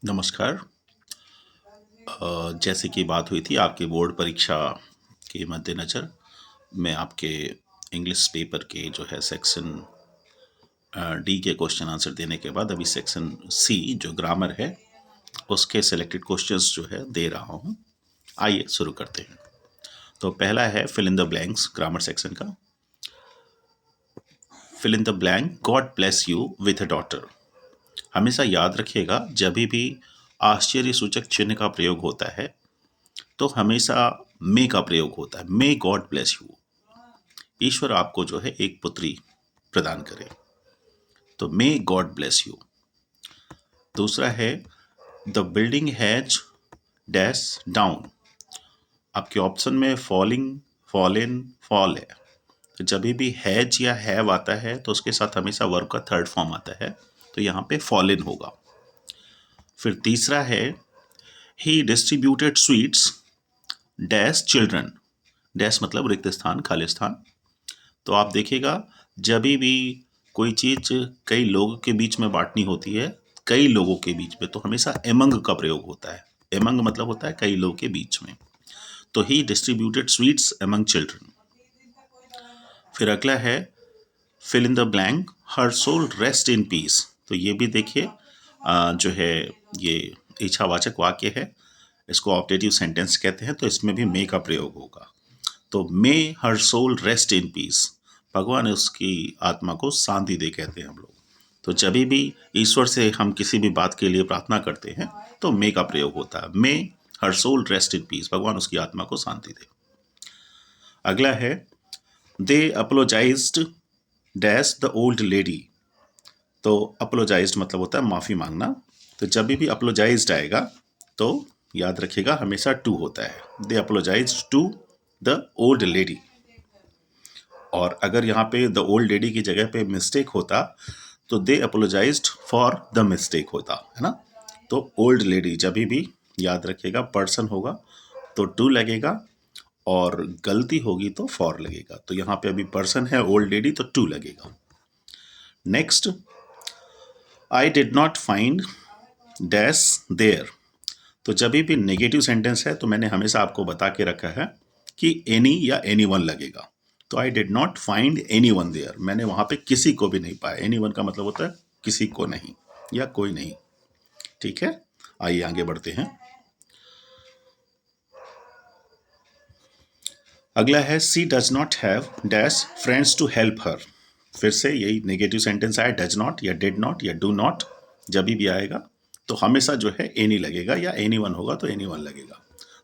नमस्कार। जैसे कि बात हुई थी आपकी बोर्ड परीक्षा के मद्देनज़र मैं आपके इंग्लिश पेपर के जो है सेक्शन डी के क्वेश्चन आंसर देने के बाद अभी सेक्शन सी जो ग्रामर है उसके सिलेक्टेड क्वेश्चंस जो है दे रहा हूँ। आइए शुरू करते हैं। तो पहला है fill in the blanks grammar section का। Fill in the blank God bless you with a daughter. हमेशा याद रखिएगा जब भी आश्चर्य सूचक चिन्ह का प्रयोग होता है तो हमेशा मे का प्रयोग होता है। मे गॉड ब्लेस यू, ईश्वर आपको जो है एक पुत्री प्रदान करे, तो मे गॉड ब्लेस यू। दूसरा है the building has dash down. आपके ऑप्शन में फॉलिंग, फॉलन, फॉल है, तो जब भी हैज या हैव आता है तो उसके साथ हमेशा वर्ब का थर्ड फॉर्म आता है, तो यहाँ पे फॉलन होगा। फिर तीसरा है he distributed sweets dash children. Dash मतलब रिक्त स्थान, खाली स्थान। तो आप देखिएगा जब भी कोई चीज़ कई लोगों के बीच में बांटनी होती है, कई लोगों के बीच में, तो हमेशा एमंग का प्रयोग होता है। एमंग मतलब होता है कई लोगों के बीच में। तो he distributed sweets among children. फिर अगला है fill in the blank her soul rest in peace. तो ये भी देखिए जो है ये इच्छावाचक वाक्य है, इसको ऑप्टेटिव सेंटेंस कहते हैं, तो इसमें भी मे का प्रयोग होगा। तो मे her soul rest in peace, भगवान उसकी आत्मा को शांति दे कहते हैं हम लोग। तो जब भी ईश्वर से हम किसी भी बात के लिए प्रार्थना करते हैं तो मे का प्रयोग होता है। May her soul rest in peace, भगवान उसकी आत्मा को शांति दे। अगला है they apologized dash the old lady. तो अपोलोजाइज्ड मतलब होता है माफ़ी मांगना, तो जब भी अपोलोजाइज्ड आएगा तो याद रखिएगा हमेशा टू होता है। They apologized to the old lady. और अगर यहाँ पे द ओल्ड लेडी की जगह पे मिस्टेक होता तो दे अपोलोजाइज्ड फॉर द मिस्टेक होता, है ना। तो ओल्ड लेडी जब भी याद रखिएगा पर्सन होगा तो टू लगेगा, और गलती होगी तो फॉर लगेगा। तो यहाँ पे अभी पर्सन है ओल्ड लेडी, तो टू लगेगा। Next, I did not find dash there. तो जब भी नेगेटिव सेंटेंस है तो मैंने हमेशा आपको बता के रखा है कि एनी या एनी वन लगेगा। तो I did not find any one there, मैंने वहाँ पे किसी को भी नहीं पाया। एनी वन का मतलब होता है किसी को नहीं या कोई नहीं। ठीक है, आइए आगे बढ़ते हैं। अगला है she does not have dash friends to help her. फिर से यही नेगेटिव सेंटेंस आया, डज नॉट या डिड नॉट या डू नॉट, जब भी आएगा तो हमेशा जो है एनी लगेगा, या एनी वन होगा तो एनी वन लगेगा।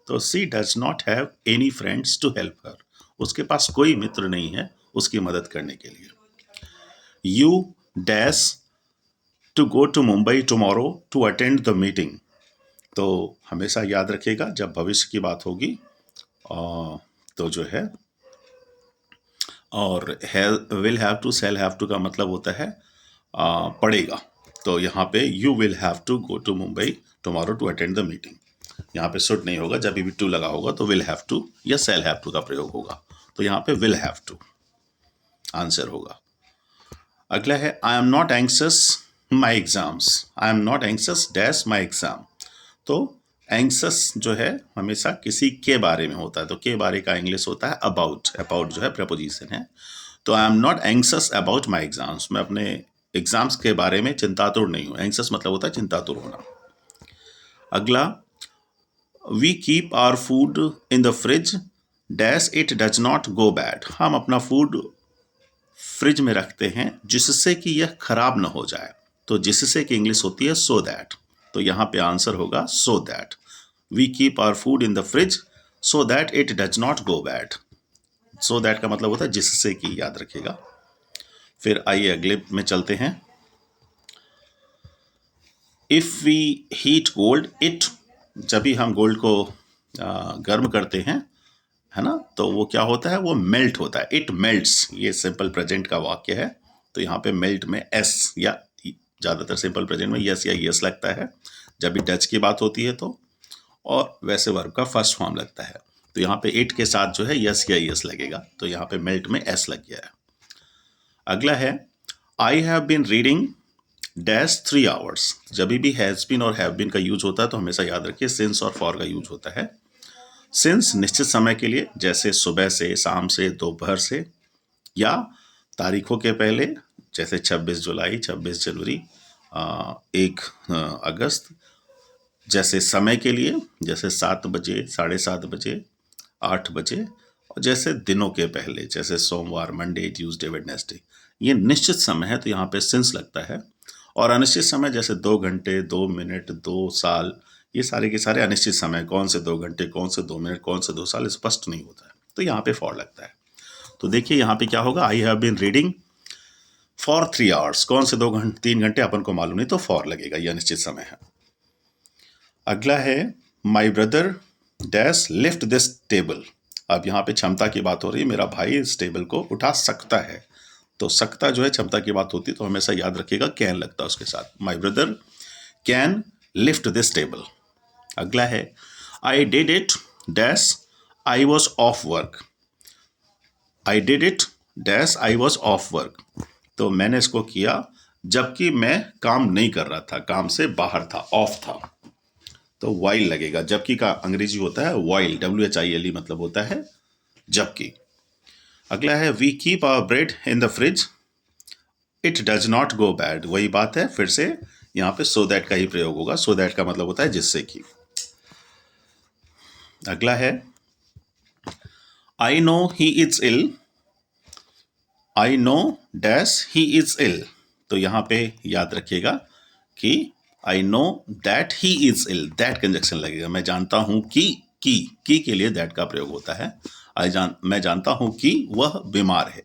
तो she does not have any friends to help her, उसके पास कोई मित्र नहीं है उसकी मदद करने के लिए। You dash to go to Mumbai tomorrow to attend the meeting. तो हमेशा याद रखिएगा जब भविष्य की बात होगी तो जो है, और will have to, shall have to का मतलब होता है पड़ेगा। तो यहाँ पे you will have to go to Mumbai tomorrow to attend the meeting, यहाँ पे शुड नहीं होगा, जब भी टू लगा होगा तो विल हैव टू या सेल हैव टू का प्रयोग होगा। तो यहाँ पे विल हैव टू आंसर होगा। अगला है I am not एंक्सस my exams. I am not एंक्सस dash my exam. तो एंक्सस जो है हमेशा किसी के बारे में होता है, तो के बारे का इंग्लिश होता है अबाउट। अबाउट जो है प्रपोजिशन है। तो I am not एंक्सस about my exams, मैं अपने एग्जाम्स के बारे में चिंतातुर नहीं हूँ। एंक्सस मतलब होता है चिंतातुर होना। अगला, we keep our food in the fridge dash it does not go bad. हम अपना फूड फ्रिज में रखते हैं जिससे कि यह खराब ना हो जाए। तो जिससे की इंग्लिश होती है सो दैट। तो यहाँ पे आंसर होगा so that. We keep our food in the fridge so that it does not go bad. So that का मतलब होता है जिससे कि, याद रखिएगा। फिर आइए अगले में चलते हैं। If we heat gold it, जब भी हम गोल्ड को गर्म करते हैं, है ना, तो वो क्या होता है, वो मेल्ट होता है। इट मेल्ट्स, ये सिंपल प्रेजेंट का वाक्य है। तो यहाँ पे मेल्ट में एस, या ज़्यादातर सिंपल प्रेजेंट में यस या यस लगता है जब भी डच की बात होती है तो, और वैसे वर्ब का फर्स्ट फॉर्म लगता है। तो यहाँ पे इट के साथ जो है यस या यस लगेगा, तो यहाँ पे मेल्ट में एस लग गया है। अगला है I have been reading dash 3 hours. जब भी हैज़ बीन और हैव बीन का यूज होता है तो हमेशा याद रखिए सिंस और फॉर का यूज होता है। सिंस निश्चित समय के लिए, जैसे सुबह से, शाम से, दोपहर से, या तारीखों के पहले जैसे 26 जुलाई, 26 जनवरी, 1 अगस्त। जैसे समय के लिए, जैसे 7 बजे, 7:30 बजे, 8 बजे। और जैसे दिनों के पहले, जैसे सोमवार, मंडे, ट्यूसडे, वेडनेसडे। ये निश्चित समय है तो यहाँ पे सिंस लगता है। और अनिश्चित समय जैसे 2 घंटे, 2 मिनट, 2 साल, ये सारे के सारे अनिश्चित समय, कौन से 2 घंटे, कौन से 2 मिनट, कौन से 2 साल, स्पष्ट नहीं होता है, तो यहाँ पे फॉर लगता है। तो देखिए यहाँ पे क्या होगा, I have been reading for 3 hours. कौन से 3 घंटे अपन को मालूम नहीं, तो फॉर लगेगा, यह अनिश्चित समय है। अगला है my brother dash lift this table. अब यहाँ पे क्षमता की बात हो रही है, मेरा भाई इस टेबल को उठा सकता है। तो सकता जो है क्षमता की बात होती है, तो हमेशा याद रखिएगा कैन लगता है उसके साथ। My brother can lift this table. अगला है I did it dash I was of work. I did it dash I was of work. तो मैंने इसको किया जबकि मैं काम नहीं कर रहा था, काम से बाहर था, ऑफ था। तो वाइल लगेगा। जबकि का अंग्रेजी होता है वाइल, WHILE मतलब होता है जबकि। अगला है we keep our bread in the fridge, it does not go bad. वही बात है, फिर से यहाँ पे सो दैट का ही प्रयोग होगा। सो दैट का मतलब होता है जिससे कि। अगला है I know he is ill, I know dash he is ill. तो यहाँ पे याद रखिएगा कि I know that he is ill, that conjunction लगेगा। मैं जानता हूं कि, की के लिए दैट का प्रयोग होता है। मैं जानता हूं कि वह बीमार है,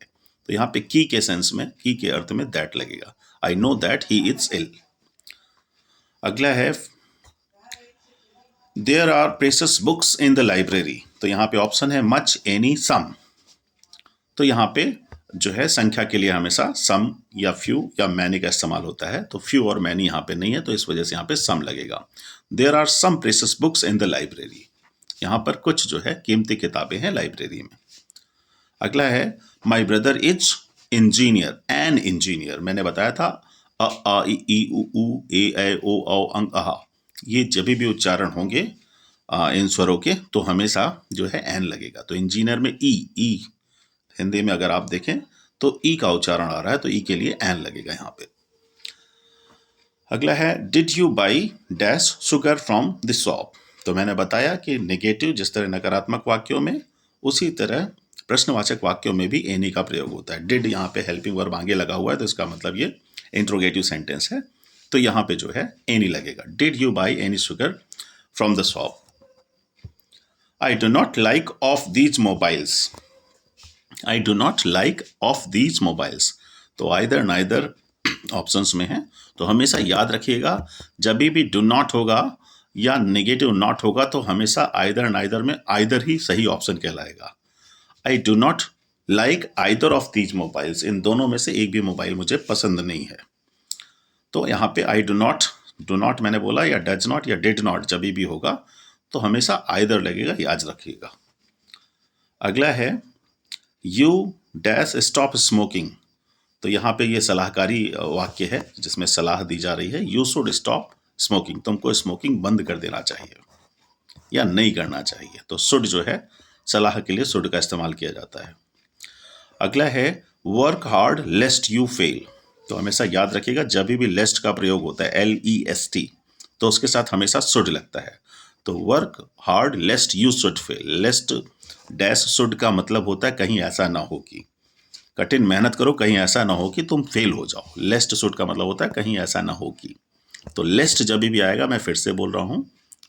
तो यहाँ पे की के सेंस में, की के अर्थ में दैट लगेगा। I know that he is ill. अगला है there are precious books in the library. तो यहाँ पे ऑप्शन है मच, एनी, सम। तो यहाँ पे जो है संख्या के लिए हमेशा सम या फ्यू या मैनी का इस्तेमाल होता है। तो फ्यू और मैनी यहाँ पे नहीं है, तो इस वजह से यहाँ पे सम लगेगा। There are some precious books in the library. यहाँ पर कुछ जो है कीमती किताबें हैं लाइब्रेरी में। अगला है my brother is engineer, an engineer. मैंने बताया था अ आ इ ई उ ऊ ए ऐ ओ औ अंग अहा, ये जब भी उच्चारण होंगे इन स्वरों के, तो हमेशा जो है एन लगेगा। तो इंजीनियर में ई हिंदी में अगर आप देखें तो ई का उच्चारण आ रहा है, तो ई के लिए एन लगेगा यहाँ पे। अगला है did you by dash sugar from the shop. तो मैंने बताया कि नेगेटिव जिस तरह नकारात्मक वाक्यों में, उसी तरह प्रश्नवाचक वाक्यों में भी एनी का प्रयोग होता है। डिड यहाँ पे हेल्पिंग वर्ब आगे लगा हुआ है, तो इसका मतलब ये इंट्रोगेटिव सेंटेंस है, तो यहाँ पे जो है एनी लगेगा। Did you by any sugar from the shop. I do not like of these mobiles, I do not like of these mobiles. तो आइदर नाइदर ऑप्शंस में है, तो हमेशा याद रखिएगा जब भी डू नॉट होगा या नेगेटिव नॉट होगा, तो हमेशा आइदर नाइदर में आइदर ही सही ऑप्शन कहलाएगा। I do not like either of these mobiles, इन दोनों में से एक भी मोबाइल मुझे पसंद नहीं है। तो यहाँ पे आई डू नॉट मैंने बोला, या डज नॉट या डिड नॉट जब भी होगा तो हमेशा आइदर लगेगा, याद रखिएगा। अगला है यू डैश स्टॉप स्मोकिंग। तो यहाँ पे ये सलाहकारी वाक्य है जिसमें सलाह दी जा रही है। यू शुड स्टॉप स्मोकिंग, तुमको स्मोकिंग बंद कर देना चाहिए या नहीं करना चाहिए। तो शुड जो है सलाह के लिए शुड का इस्तेमाल किया जाता है। अगला है work hard lest you fail. तो हमेशा याद रखिएगा जब भी लेस्ट का प्रयोग होता है LEST, तो उसके साथ हमेशा शुड लगता है। तो work hard lest you should fail. Lest dash should का मतलब होता है कहीं ऐसा ना हो कि, कठिन मेहनत करो कहीं ऐसा ना हो कि तुम फेल हो जाओ। लेस्ट शुड का मतलब होता है कहीं ऐसा ना हो कि। तो लेस्ट जब भी आएगा, मैं फिर से बोल रहा हूं,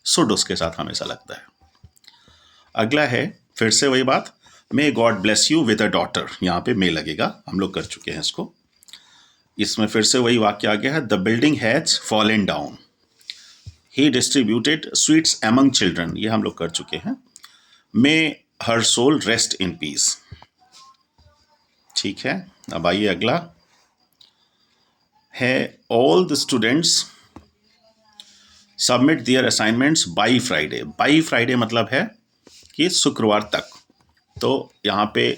शुड उसके साथ हमेशा लगता है। अगला है फिर से वही बात, may God bless you with a daughter. यहाँ पे मे लगेगा, हम लोग कर चुके हैं इसको। इसमें फिर से वही वाक्य आ गया है, the building has fallen down, he distributed sweets among children, ये हम लोग कर चुके हैं। May her soul rest in peace. ठीक है, अब आइए अगला है all the students submit their assignments by Friday. By Friday मतलब है कि शुक्रवार तक। तो यहाँ पे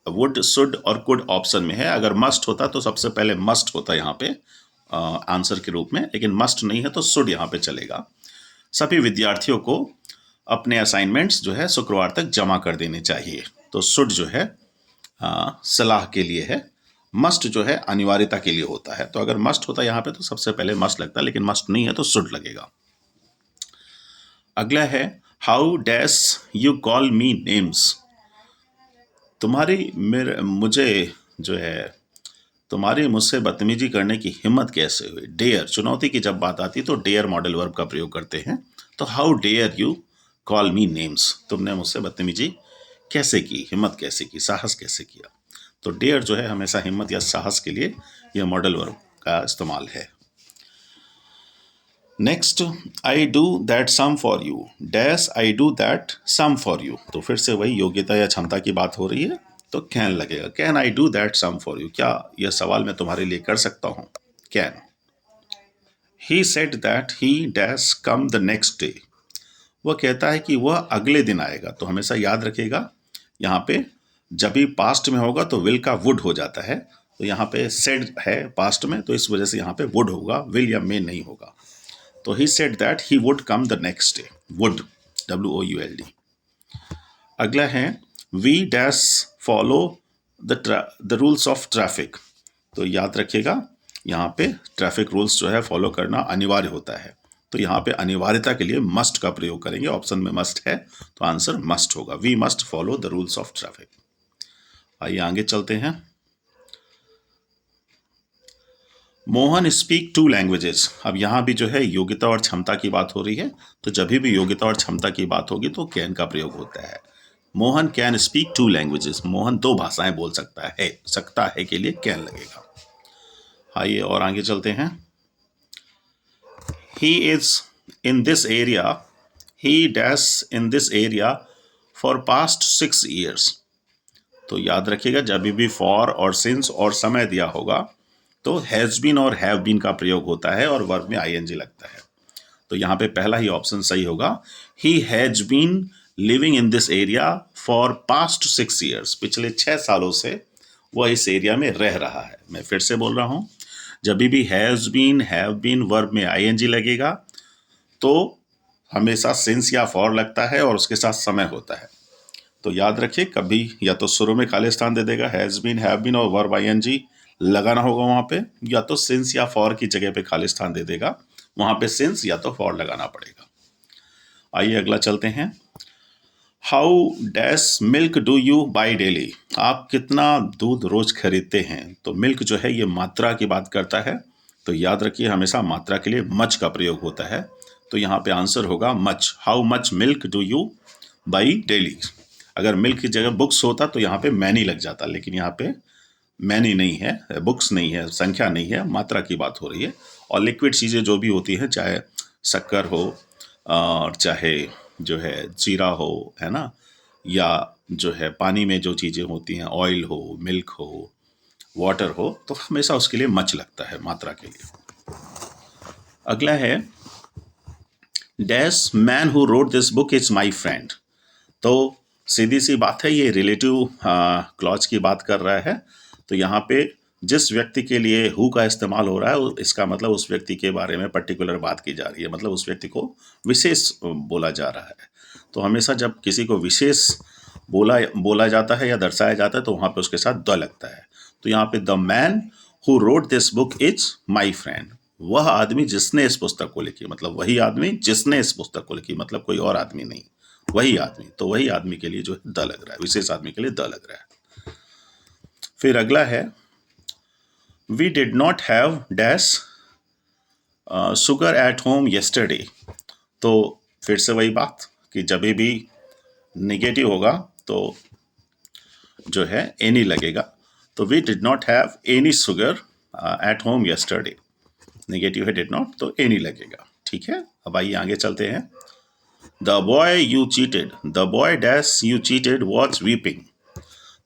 वुड, शुड और कुड ऑप्शन में है। अगर मस्ट होता तो सबसे पहले मस्ट होता यहाँ पे, आंसर के रूप में, लेकिन मस्ट नहीं है तो शुड यहाँ पे चलेगा। सभी विद्यार्थियों को अपने असाइनमेंट्स जो है शुक्रवार तक जमा कर देने चाहिए। तो शुड जो है सलाह के लिए है, मस्ट जो है अनिवार्यता के लिए होता है। तो अगर मस्ट होता यहाँ पे तो सबसे पहले मस्ट लगता, लेकिन मस्ट नहीं है तो शुड लगेगा। अगला है how dash you call me names. तुम्हारी मुझसे बदतमीजी करने की हिम्मत कैसे हुई। डेयर, चुनौती की जब बात आती है तो डेयर मॉडल वर्ब का प्रयोग करते हैं। तो how dare you call me names, तुमने मुझसे बदतमीजी कैसे की, हिम्मत कैसे की, साहस कैसे किया। तो डेयर जो है हमेशा हिम्मत या साहस के लिए यह मॉडल वर्ब का इस्तेमाल है। Next, I do that sum for you, dash I do that sum for you. तो फिर से वही योग्यता या क्षमता की बात हो रही है, तो कैन लगेगा। Can I do that sum for you, क्या यह सवाल मैं तुम्हारे लिए कर सकता हूँ। Can. He said that he dash come the next day, वह कहता है कि वह अगले दिन आएगा। तो हमेशा याद रखिएगा यहाँ पे जब भी पास्ट में होगा तो विल का वुड हो जाता है। तो यहाँ पे सेड है पास्ट में, तो इस वजह से यहाँ पे वुड होगा, विल या मे नहीं होगा। तो he said that he would come the next day, would, WOULD। अगला है we dash follow the rules of traffic. तो याद रखिएगा यहाँ पे ट्रैफिक रूल्स जो है फॉलो करना अनिवार्य होता है। तो यहाँ पे अनिवार्यता के लिए मस्ट का प्रयोग करेंगे, ऑप्शन में मस्ट है तो आंसर मस्ट होगा। We must follow the rules of traffic. आइए आगे चलते हैं। Mohan speak 2 languages. अब यहाँ भी जो है योग्यता और क्षमता की बात हो रही है, तो जब भी योग्यता और क्षमता की बात होगी तो कैन का प्रयोग होता है। Mohan can speak 2 languages, Mohan 2 भाषाएं बोल सकता है के लिए कैन लगेगा। आइए और आगे चलते हैं। He is in this area, he dash in this area for past 6 years। तो याद रखिएगा जब भी फॉर और सिंस और समय दिया होगा तो हैज़ बीन और हैव बीन का प्रयोग होता है और वर्ब में ING लगता है। तो यहाँ पे पहला ही ऑप्शन सही होगा। He has been living in this area for past 6 years, पिछले 6 सालों से वह इस एरिया में रह रहा है। मैं फिर से बोल रहा हूँ, जब भी has been, have been, verb में ING लगेगा तो हमेशा सिंस या फॉर लगता है और उसके साथ समय होता है। तो याद रखिए कभी या तो शुरू में खाली स्थान दे देगा, हैज़ बीन, हैव बीन और वर्ब ING लगाना होगा वहाँ पे, या तो सिंस या फॉर की जगह पे खाली स्थान दे देगा, वहाँ पे सिंस या तो फॉर लगाना पड़ेगा। आइए अगला चलते हैं। How dash milk do you by daily, आप कितना दूध रोज खरीदते हैं। तो मिल्क जो है ये मात्रा की बात करता है, तो याद रखिए हमेशा मात्रा के लिए मच का प्रयोग होता है। तो यहाँ पे आंसर होगा much. How much milk do you by daily. अगर मिल्क की जगह बुक्स होता तो यहाँ पे मैनी लग जाता, लेकिन यहाँ पे मैनी नहीं है, बुक्स नहीं है, संख्या नहीं है, मात्रा की बात हो रही है। और लिक्विड चीज़ें जो भी होती हैं, चाहे शक्कर हो और चाहे जो है जीरा हो, है ना, या जो है पानी में जो चीज़ें होती हैं, ऑयल हो, मिल्क हो, वाटर हो, तो हमेशा उसके लिए मच लगता है मात्रा के लिए। अगला है dash man who wrote this book is my friend. तो सीधी सी बात है, ये रिलेटिव क्लॉज की बात कर रहा है। तो यहाँ पे जिस व्यक्ति के लिए हु का इस्तेमाल हो रहा है, इसका मतलब उस व्यक्ति के बारे में पर्टिकुलर बात की जा रही है, मतलब उस व्यक्ति को विशेष बोला जा रहा है। तो हमेशा जब किसी को विशेष बोला जाता है या दर्शाया जाता है तो वहाँ पे उसके साथ द लगता है। तो यहाँ पे the man who wrote this book is my friend, वह आदमी जिसने इस पुस्तक को लिखी, मतलब वही आदमी जिसने इस पुस्तक को लिखी, मतलब कोई और आदमी नहीं, वही आदमी। तो वही आदमी के लिए जो है द लग रहा है, विशेष आदमी के लिए द लग रहा है। फिर अगला है we did not have dash sugar at home yesterday. तो फिर से वही बात कि जब भी निगेटिव होगा तो जो है एनी लगेगा। तो we did not have any sugar at home yesterday, negative है डिड नॉट तो एनी लगेगा। ठीक है, अब आइए आगे चलते हैं। The boy you cheated, the boy dash you cheated was weeping.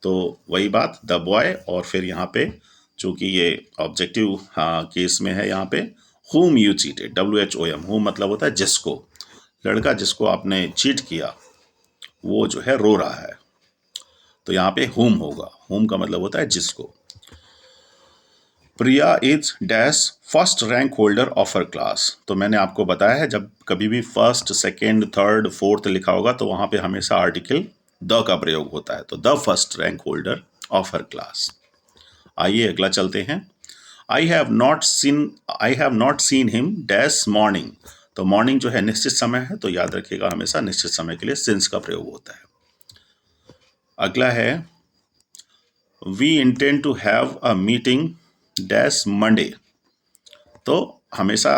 तो वही बात, द बॉय और फिर यहाँ पे चूंकि ये ऑब्जेक्टिव केस में है, यहाँ पे whom you cheated, WHOM, whom मतलब होता है जिसको, लड़का जिसको आपने चीट किया वो जो है रो रहा है। तो यहाँ पे whom होगा, whom का मतलब होता है जिसको। Priya is dash first rank holder of her class. तो मैंने आपको बताया है जब कभी भी फर्स्ट, सेकेंड, थर्ड, फोर्थ लिखा होगा तो वहां पे हमेशा आर्टिकल द का प्रयोग होता है। तो the first rank holder of her class. आइए अगला चलते हैं। I have not seen him dash morning. तो मॉर्निंग जो है निश्चित समय है, तो याद रखिएगा हमेशा निश्चित समय के लिए सिंस का प्रयोग होता है। अगला है we intend to have a meeting dash Monday. तो हमेशा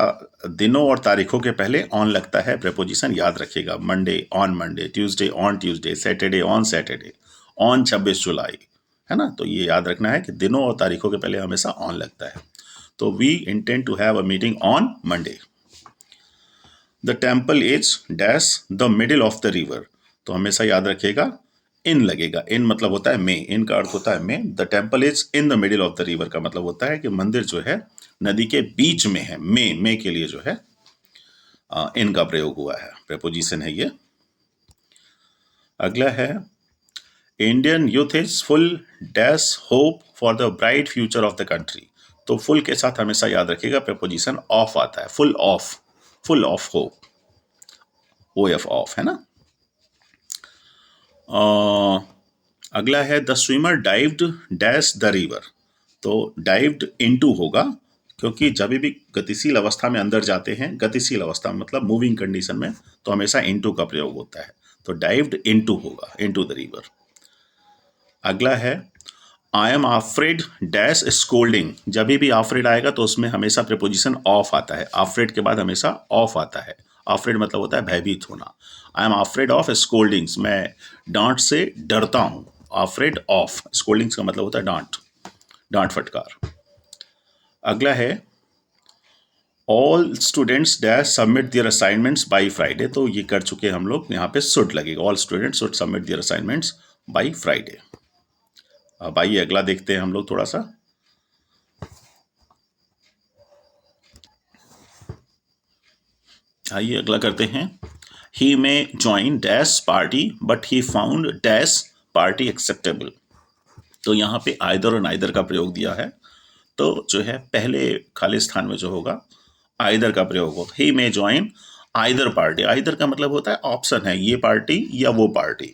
दिनों और तारीखों के पहले ऑन लगता है प्रेपोजिशन, याद रखिएगा। Monday on Monday, Tuesday on Tuesday, Saturday on Saturday, on 26 जुलाई, है ना। तो ये याद रखना है कि दिनों और तारीखों के पहले हमेशा ऑन लगता है। तो we intend to have a meeting on Monday. The temple is dash the middle of the river. तो हमेशा याद रखिएगा इन लगेगा। इन मतलब होता है में, इन का अर्थ होता है में। The temple is in the middle of the river का मतलब होता है कि मंदिर जो है नदी के बीच में है। में के लिए जो है इन का प्रयोग हुआ है, प्रेपोजिशन है ये। अगला है Indian youth is full dash hope for the bright future of the country. तो फुल के साथ हमेशा याद रखिएगा प्रेपोजिशन ऑफ आता है। Full of hope, O F of, है ना। अगला है the swimmer dived dash the river. तो डाइव्ड इनटू होगा, क्योंकि जब भी गतिशील अवस्था में अंदर जाते हैं, गतिशील अवस्था मतलब मूविंग कंडीशन में, तो हमेशा इनटू का प्रयोग होता है। तो डाइव्ड इनटू होगा, इनटू द रिवर। अगला है I M afraid dash scolding. जब भी आफ्रेड आएगा तो उसमें हमेशा प्रीपोजिशन ऑफ आता है। आफ्रेड के बाद हमेशा ऑफ आता है। आफ्रेड मतलब होता है भयभीत होना। आई एम आफ्रेड ऑफ स्कोल्डिंग्स, मैं डांट से डरता हूँ। आफ्रेड ऑफ, स्कोल्डिंग्स का मतलब होता है डांट, डांट फटकार। अगला है all students dash submit there assignments by Friday. तो ये कर चुके हम लोग, यहाँ पे शुड लगेगा। All students should submit there assignments by Friday. अब आइए अगला देखते हैं हम लोग थोड़ा सा। आइए अगला करते हैं। He may join dash party but he found dash party acceptable. तो यहाँ पे आइदर और नाइदर का प्रयोग दिया है। तो जो है पहले खाली स्थान में जो होगा आइदर का प्रयोग होगा। ही may join either party. Either का मतलब होता है ऑप्शन है, ये पार्टी या वो पार्टी।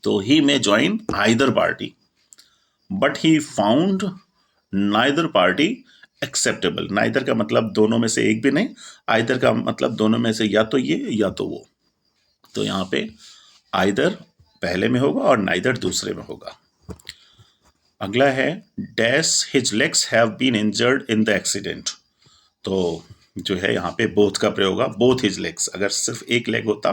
तो he may join either party but he found neither party acceptable. Neither का मतलब दोनों में से एक भी नहीं, आइदर का मतलब दोनों में से या तो ये या तो वो। तो यहाँ पे आइदर पहले में होगा और नाइदर दूसरे में होगा। अगला है dash his legs have been injured in the accident. तो जो है यहाँ पे बोथ का प्रयोग होगा। बोथ हिज लेग्स, अगर सिर्फ एक लेग होता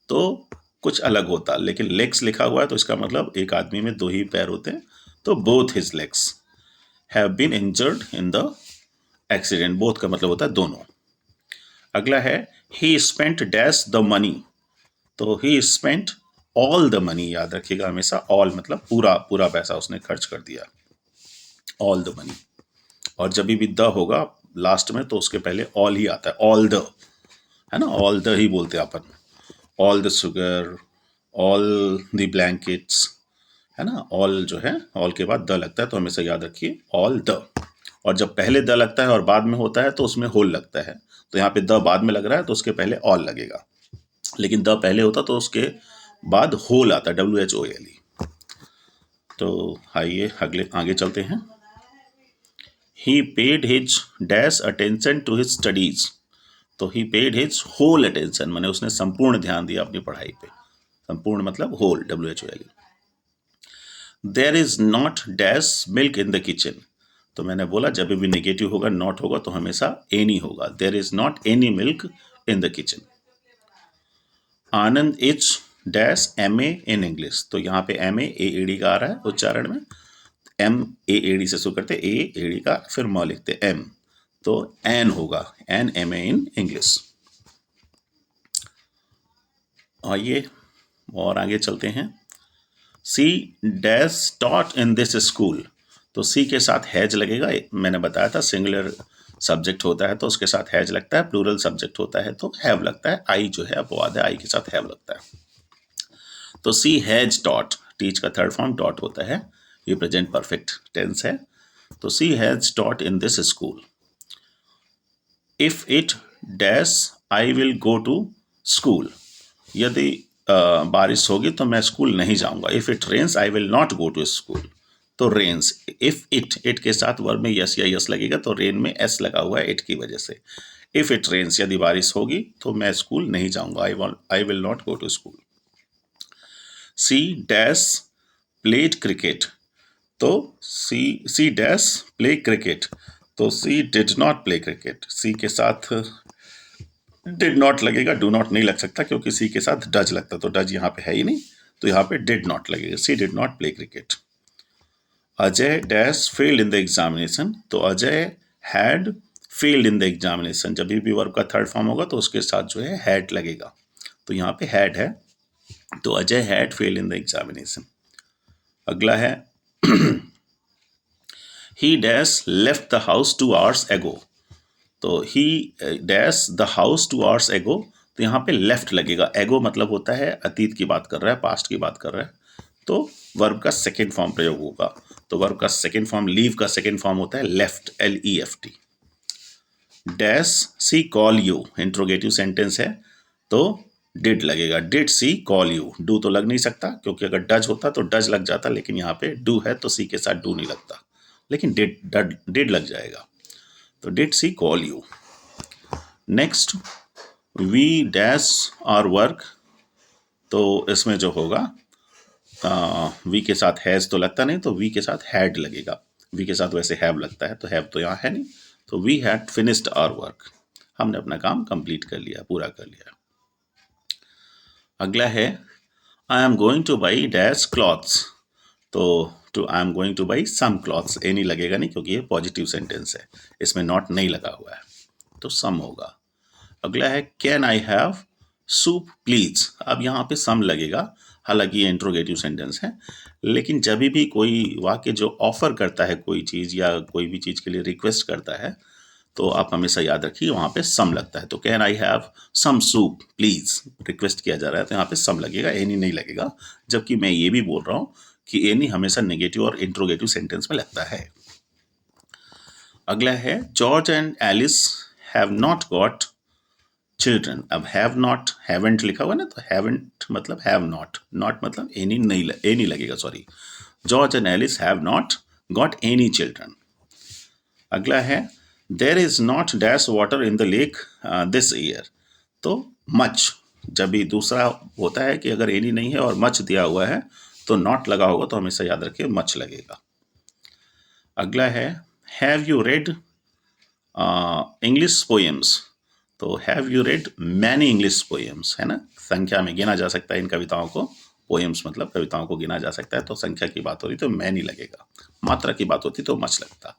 तो कुछ अलग होता, लेकिन लेग्स लिखा हुआ है तो इसका मतलब एक आदमी में दो ही पैर होते हैं। तो both his legs have been injured in the accident. Both का मतलब होता है दोनों। अगला है he spent dash the money. तो he spent all the money. याद रखिएगा हमेशा ऑल मतलब पूरा पूरा पैसा उसने खर्च कर दिया, ऑल द मनी। और जब भी द होगा लास्ट में तो उसके पहले ऑल ही आता है, ऑल द, है ना। ऑल द ही बोलते हैं अपन। All the sugar, all the blankets, है ना। ऑल जो है ऑल के बाद द लगता है, तो हमेशा याद रखिए ऑल द। और जब पहले द लगता है और बाद में होता है तो उसमें होल लगता है। तो यहाँ पे द बाद में लग रहा है तो उसके पहले ऑल लगेगा, लेकिन द पहले होता तो उसके बाद होल आता, WHOLE। तो आइए अगले आगे चलते हैं। He paid his dash attention to his studies. तो he paid his whole attention, मैंने उसने संपूर्ण ध्यान दिया अपनी पढ़ाई पे। संपूर्ण मतलब whole, WHOLE। There is not dash milk in the kitchen. तो मैंने बोला जब भी नेगेटिव होगा, नॉट होगा तो हमेशा एनी होगा। There is not any milk in the kitchen. Anand is dash MA in English. तो यहाँ पे MA AED का आ रहा है उच्चारण में। MAAD से शुरू करते, AED का, फिर म लिखते M। तो एन होगा, एन MA इन इंग्लिश। आइए और आगे चलते हैं। She dash taught in this school. तो सी के साथ हैज लगेगा। मैंने बताया था सिंगुलर सब्जेक्ट होता है तो उसके साथ हैज लगता है, प्लूरल सब्जेक्ट होता है तो हैव लगता है। आई जो है अपवाद है, आई के साथ हैव लगता है। तो सी हैज टॉट, टीच का थर्ड फॉर्म टॉट होता है। ये प्रेजेंट परफेक्ट टेंस है। तो she has taught in this school. If it dash I will go to school. यदि बारिश होगी तो मैं स्कूल नहीं जाऊंगा। If it rains I will not go to school. तो रेन्स, इफ इट के साथ वर्ब में यस या यस लगेगा, तो रेन में एस लगा हुआ है इट की वजह से। इफ इट रेन्स, यदि बारिश होगी तो मैं स्कूल नहीं जाऊंगा, I will not go to school. She dash played cricket. तो सी डैश प्ले क्रिकेट। तो she did not play cricket. She के साथ डिड नॉट लगेगा, डू नॉट नहीं लग सकता क्योंकि सी के साथ डज लगता, तो डज यहाँ पे है ही नहीं, तो यहाँ पे डिड नॉट लगेगा। She did not play cricket. Ajay dash failed in the examination. तो Ajay had failed in the examination. जब भी वर्ब का थर्ड फॉर्म होगा तो उसके साथ जो है हैड लगेगा, तो यहाँ पे हैड है, तो Ajay had failed in the examination. अगला है ही dash left the house 2 hours ago। तो ही dash the house 2 hours ago। तो यहाँ पे लेफ्ट लगेगा। एगो मतलब होता है अतीत की बात कर रहा है, पास्ट की बात कर रहा है, तो वर्ब का सेकेंड फॉर्म प्रयोग होगा। तो वर्ब का सेकेंड फॉर्म, लीव का सेकेंड फॉर्म होता है left, LEFT। Dash she call you, interrogative sentence है, तो डिड लगेगा। Did she call you. Do तो लग नहीं सकता क्योंकि अगर डज होता तो डज लग जाता, लेकिन यहाँ पे डू है तो सी के साथ डू नहीं लगता, लेकिन डिड लग जाएगा। तो did she call you. Next, we dash our work. तो इसमें जो होगा वी के साथ हैज़ तो लगता नहीं, तो वी के साथ हैड लगेगा। वी के साथ वैसे हैव लगता है, तो हैव तो यहाँ है नहीं, तो we had finished our work. हमने अपना काम कंप्लीट कर लिया, पूरा कर लिया। अगला है I am going to buy dash clothes. तो I am going to buy some clothes, a नहीं लगेगा नहीं क्योंकि ये पॉजिटिव सेंटेंस है, इसमें नॉट नहीं लगा हुआ है, तो सम होगा। अगला है can I have soup please. अब यहाँ पे सम लगेगा, हालांकि ये इंट्रोगेटिव सेंटेंस है, लेकिन जब भी कोई वाक्य जो ऑफर करता है कोई चीज़ या कोई भी चीज़ के लिए रिक्वेस्ट करता है, तो आप हमेशा याद रखिए वहाँ पे सम लगता है। तो can I have some soup please, request किया जा रहा है, तो यहाँ पे सम लगेगा, एनी नहीं लगेगा। जबकि मैं ये भी बोल रहा हूँ कि एनी हमेशा नेगेटिव और इंट्रोगेटिव सेंटेंस में लगता है। अगला है George and Alice have not got children. अब हैव नॉट, हैवेंट लिखा हुआ ना, तो हैवेंट मतलब हैव नॉट, नॉट मतलब एनी नहीं लगेगा, sorry. George and Alice have not got any children. अगला है there is not dash water in the lake this year. तो मच, जब भी दूसरा होता है कि अगर एनी नहीं है और मच दिया हुआ है तो नॉट लगा होगा, तो हमेशा याद रखिए मच लगेगा। अगला है have you read English poems. तो have you read many English poems, है ना, संख्या में गिना जा सकता है इन कविताओं को। पोएम्स मतलब कविताओं को गिना जा सकता है, तो संख्या की बात हो रही तो मैनी लगेगा, मात्रा की बात होती तो मच लगता।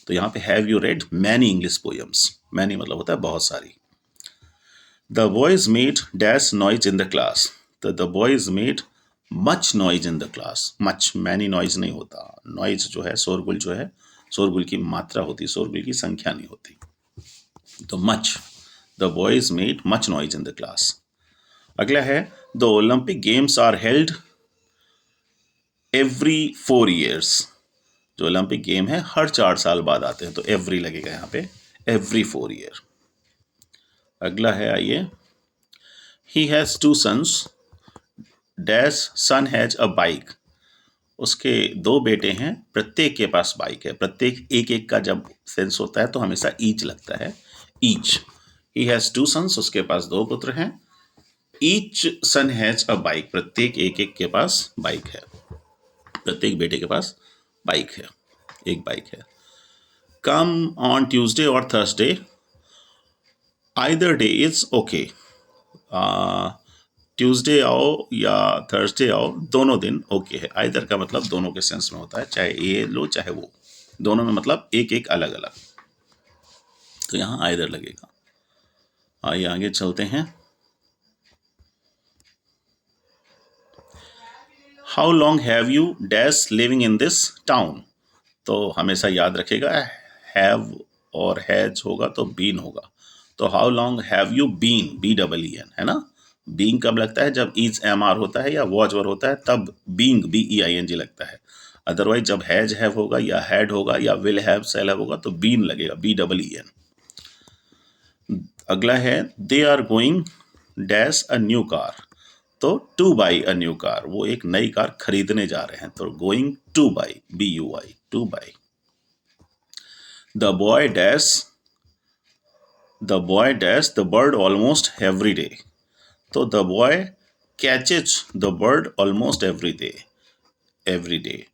तो यहाँ पे have you read many English poems, many मतलब होता है बहुत सारी। The boys made dash noise in the class. तो the boys made much noise in the class. Much, many noise नहीं होता, नॉइज जो है, शोरगुल जो है, शोरगुल की मात्रा होती, शोरगुल की संख्या नहीं होती। तो much, the boys made much noise in the class. अगला है the Olympic games are held every 4 years। जो ओलंपिक गेम है हर 4 साल बाद आते हैं, तो एवरी लगेगा यहाँ पे, एवरी 4 year। अगला है, आइए, he has 2 sons dash son has a bike. उसके 2 बेटे हैं, प्रत्येक के पास बाइक है। प्रत्येक एक एक का जब सेंस होता है तो हमेशा ईच लगता है, ईच। ही हैज 2 sons, उसके पास 2 पुत्र हैं। Each son has a bike, प्रत्येक एक एक के पास बाइक है, प्रत्येक बेटे के पास बाइक है, एक बाइक है। कम ऑन ट्यूसडे और Thursday, either day is okay. Tuesday आओ या थर्सडे आओ, दोनों दिन ओके है। आइदर का मतलब दोनों के सेंस में होता है, चाहे ये लो चाहे वो, दोनों में मतलब एक एक अलग अलग, तो यहाँ आइदर लगेगा। आइए आगे चलते हैं। How long have you dash living in this town. तो हमेशा याद रखेगा हैव और हैज होगा तो बीन होगा, तो how long have you been, BEEN, है ना। बीइंग कब लगता है, जब इज MR होता है या वॉज वर होता है, तब बीइंग BEING लगता है। अदरवाइज जब हैज हैव होगा या हैड होगा या विल हैव सेल हैव होगा तो बीन लगेगा, BEEN। अगला है they are going dash a new car, तो to buy a new car, वो एक नई कार खरीदने जा रहे हैं, तो going to buy, BUI, to buy. The boy dash the bird almost every day, तो the boy catches the bird almost every day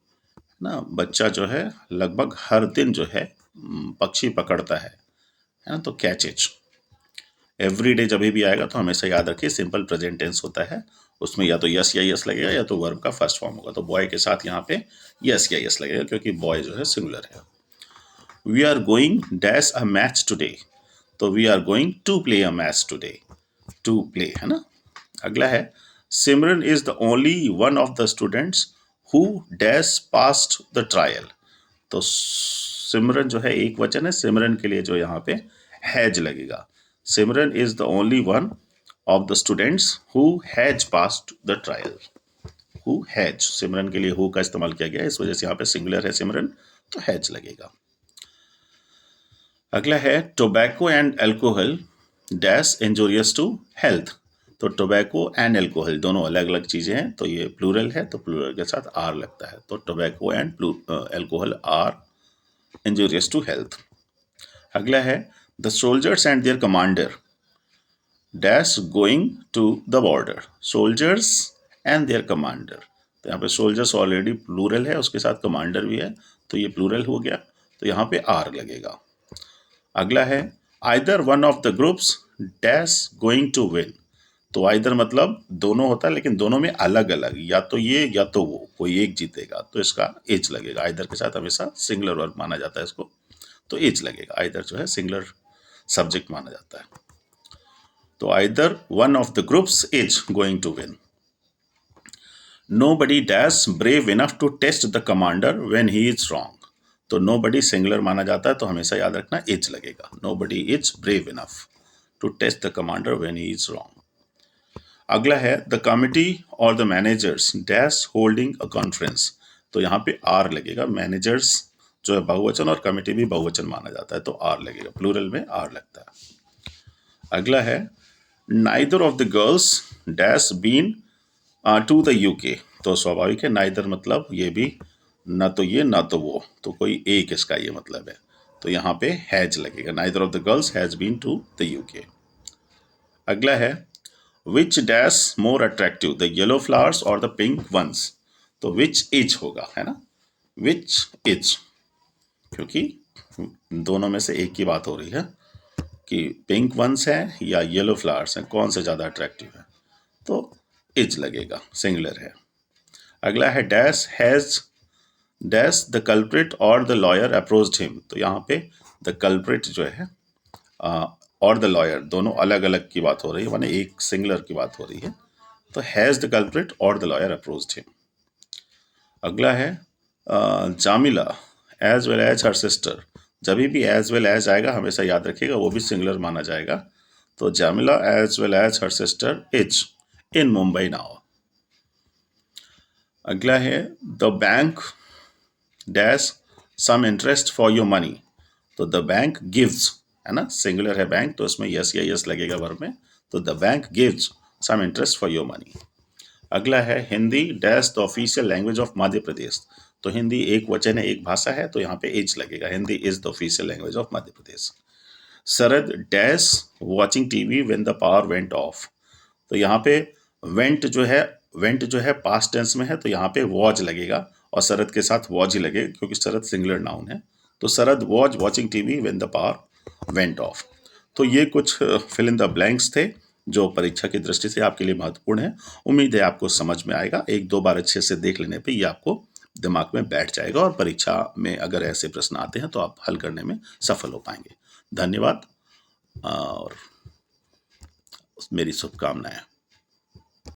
ना, बच्चा जो है लगभग हर दिन जो है पक्षी पकड़ता है ना, तो कैचेज। एवरी डे जब भी आएगा तो हमेशा याद रखिए सिंपल प्रेजेंट टेंस होता है, उसमें या तो यस या यस लगेगा या तो वर्ब का फर्स्ट फॉर्म होगा, तो बॉय के साथ यहाँ पे यस या यस लगेगा क्योंकि बॉय जो है सिंगुलर है। We are going dash a match today, तो we are going to play a match today, to play है ना। अगला है Simran is the only one of the students who dash passed the trial, तो सिमरन जो है एक वचन है, सिमरन के लिए जो यहाँ पे हैज लगेगा। Simran is the only one of the students who has passed the trial, who has, Simran के लिए हु का इस्तेमाल किया गया है, इस वजह से यहाँ पे सिंगुलर है सिमरन, तो हैज लगेगा। अगला है tobacco and alcohol dash injurious to health, तो टोबैको एंड एल्कोहल दोनों अलग अलग चीज़ें हैं, तो ये प्लूरल है तो प्लूरल के साथ आर लगता है, तो tobacco and alcohol are injurious to health. अगला है the soldiers and their commander dash going to the border, soldiers and their commander, तो यहाँ पे सोल्जर्स ऑलरेडी प्लूरल है, उसके साथ कमांडर भी है, तो ये प्लूरल हो गया, तो यहाँ पे आर लगेगा। अगला है either one of the groups dash going to win, तो आइदर मतलब दोनों होता है लेकिन दोनों में अलग अलग, या तो ये या तो वो, कोई एक जीतेगा, तो इसका एच लगेगा। आइदर के साथ हमेशा सिंगुलर वर्ब माना जाता है इसको, तो एच लगेगा। आइदर जो है सिंगुलर सब्जेक्ट माना जाता है, तो either one of the groups is going to win. Nobody dash brave enough to test the commander when he is wrong, तो नोबडी सिंगुलर माना जाता है, तो हमेशा याद रखना एच लगेगा। Nobody is brave enough to test the commander when he is wrong. अगला है द कमिटी और the managers dash holding a conference, तो यहाँ पे आर लगेगा। मैनेजर्स जो है बहुवचन और कमिटी भी बहुवचन माना जाता है, तो आर लगेगा, प्लूरल में आर लगता है। अगला है neither of the girls dash been to the UK, तो स्वाभाविक है नाइदर मतलब ये भी ना तो ये ना तो वो, तो कोई एक इसका ये मतलब है, तो यहाँ पे हैज लगेगा। Neither of the girls has been to the UK. अगला है which dash more attractive the yellow flowers और द पिंक वंस, तो विच इज होगा, है ना, विच इज, क्योंकि दोनों में से एक की बात हो रही है कि पिंक वंस है या येलो फ्लावर्स हैं, कौन से ज़्यादा अट्रैक्टिव है, तो इज लगेगा, सिंगुलर है। अगला है dash has dash the culprit और द लॉयर अप्रोच्ड हिम, तो यहाँ पे द कल्प्रिट जो है और द लॉयर दोनों अलग अलग की बात हो रही है, माने एक सिंगुलर की बात हो रही है, तो हैज द कल्प्रिट और द लॉयर अप्रोच्ड हिम। अगला है Jamila as well as her sister, जब भी एज वेल एज आएगा हमेशा याद रखिएगा वो भी सिंगुलर माना जाएगा, तो Jamila as well as her sister is in Mumbai now. अगला है the bank dash some interest for your money, तो द बैंक गिव्स, है ना, सिंगुलर है बैंक, तो इसमें यस या यस लगेगा वर्ब में, तो the bank gives some interest for your money. अगला है Hindi dash the official language of Madhya Pradesh, तो हिंदी एक वचन है, एक भाषा है, तो यहाँ पे एज लगेगा। Hindi is the official language of Madhya Pradesh. Sharad dash watching TV when the power went off, तो यहाँ पे वेंट जो है पास्ट टेंस में है, तो यहाँ पे वॉच लगेगा और शरद के साथ वॉच ही लगेगा क्योंकि शरद सिंगुलर नाउन है, तो Sharad watch watching TV when the power went off. तो ये कुछ फिल इन द ब्लैंक्स थे जो परीक्षा की दृष्टि से आपके लिए महत्वपूर्ण है। उम्मीद है आपको समझ में आएगा, एक दो बार अच्छे से देख लेने पे ये आपको दिमाग में बैठ जाएगा और परीक्षा में अगर ऐसे प्रश्न आते हैं तो आप हल करने में सफल हो पाएंगे। धन्यवाद और मेरी शुभकामनाएं।